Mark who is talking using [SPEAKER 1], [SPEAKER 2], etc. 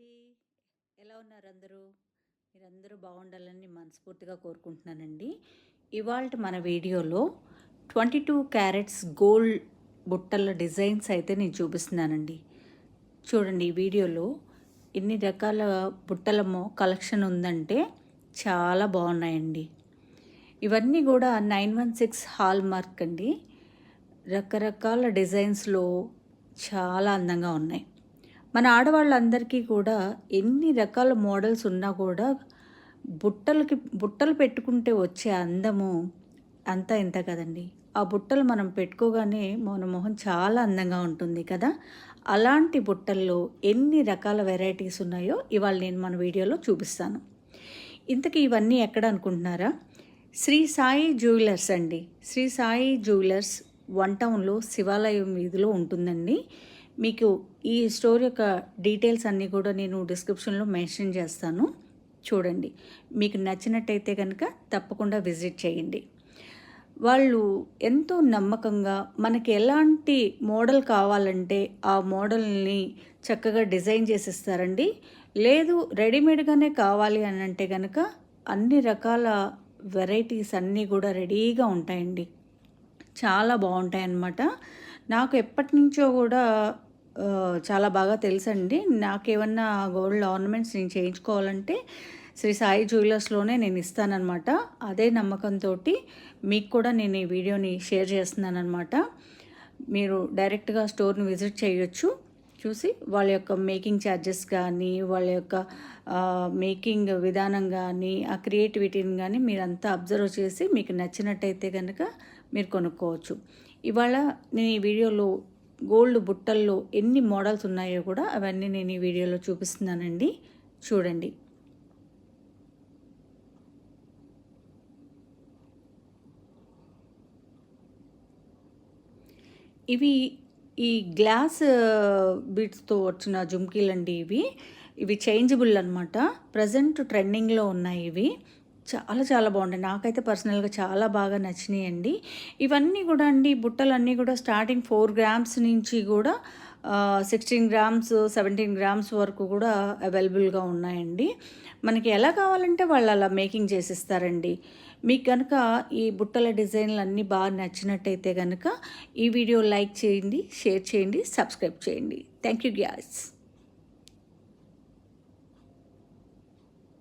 [SPEAKER 1] అండి. ఎలా ఉన్నారు అందరూ? మీరందరూ బాగుండాలని మనస్ఫూర్తిగా కోరుకుంటున్నానండి. ఇవాల్టి మన వీడియోలో 22 క్యారెట్స్ గోల్డ్ బుట్టల డిజైన్స్ అయితే నేను చూపిస్తున్నానండి. చూడండి ఈ వీడియోలో ఎన్ని రకాల బుట్టలమో కలెక్షన్ ఉందంటే చాలా బాగున్నాయండి. ఇవన్నీ కూడా 916 హాల్ మార్క్ అండి. రకరకాల డిజైన్స్లో చాలా అందంగా ఉన్నాయి. మన ఆడవాళ్ళందరికీ కూడా ఎన్ని రకాల మోడల్స్ ఉన్నా కూడా బుట్టలు పెట్టుకుంటే వచ్చే అందము అంతా ఇంత కదండి. ఆ బుట్టలు మనం పెట్టుకోగానే మన మొహం చాలా అందంగా ఉంటుంది కదా. అలాంటి బుట్టల్లో ఎన్ని రకాల వెరైటీస్ ఉన్నాయో ఇవాళ నేను మన వీడియోలో చూపిస్తాను. ఇంతకీ ఇవన్నీ ఎక్కడ అనుకుంటున్నారా? శ్రీ సాయి జ్యువెలర్స్ అండి. శ్రీ సాయి జ్యువెలర్స్ వన్ టౌన్లో శివాలయం వీధిలో ఉంటుందండి. మీకు ఈ స్టోర్ యొక్క డీటెయిల్స్ అన్నీ కూడా నేను డిస్క్రిప్షన్లో మెన్షన్ చేస్తాను. చూడండి, మీకు నచ్చినట్టయితే కనుక తప్పకుండా విజిట్ చేయండి. వాళ్ళు ఎంతో నమ్మకంగా మనకి ఎలాంటి మోడల్ కావాలంటే ఆ మోడల్ని చక్కగా డిజైన్ చేసిస్తారండి. లేదు రెడీమేడ్గానే కావాలి అని అంటే కనుక అన్ని రకాల వెరైటీస్ అన్నీ కూడా రెడీగా ఉంటాయండి. చాలా బాగుంటాయి అన్నమాట. నాకు ఎప్పటి నుంచో కూడా చాలా బాగా తెలుసండి. నాకేమన్నా గోల్డ్ ఆర్నమెంట్స్ నేను చేయించుకోవాలంటే శ్రీ సాయి జ్యువెలర్స్లోనే నేను ఇస్తానన్నమాట. అదే నమ్మకంతో మీకు కూడా నేను ఈ వీడియోని షేర్ చేస్తున్నానన్నమాట. మీరు డైరెక్ట్గా స్టోర్ని విజిట్ చేయొచ్చు. చూసి వాళ్ళ యొక్క మేకింగ్ ఛార్జెస్ కానీ, వాళ్ళ యొక్క మేకింగ్ విధానం కానీ, ఆ క్రియేటివిటీని కానీ మీరంతా అబ్జర్వ్ చేసి మీకు నచ్చినట్టయితే కనుక మీరు కొనుక్కోవచ్చు. ఇవాళ నేను ఈ వీడియోలో గోల్డ్ బుట్టల్లో ఎన్ని మోడల్స్ ఉన్నాయో కూడా అవన్నీ నేను ఈ వీడియోలో చూపిస్తున్నానండి. చూడండి. ఇవి ఈ గ్లాస్ బీడ్స్తో వచ్చిన జుమ్కీలండి. ఇవి చేంజబుల్ అనమాట. ప్రజెంట్ ట్రెండింగ్లో ఉన్నాయి ఇవి. చాలా చాలా బాగుంటాయి. నాకైతే పర్సనల్గా చాలా బాగా నచ్చినాయండి. ఇవన్నీ కూడా అండి, బుట్టలన్నీ కూడా స్టార్టింగ్ 4 గ్రామ్స్ నుంచి కూడా 16 గ్రామ్స్ 17 గ్రామ్స్ వరకు కూడా అవైలబుల్గా ఉన్నాయండి. మనకి ఎలా కావాలంటే వాళ్ళు అలా మేకింగ్ చేసిస్తారండి. మీకు కనుక ఈ బుట్టల డిజైన్లు అన్నీ బాగా నచ్చినట్టయితే కనుక ఈ వీడియో లైక్ చేయండి, షేర్ చేయండి, సబ్స్క్రైబ్ చేయండి. Thank you guys.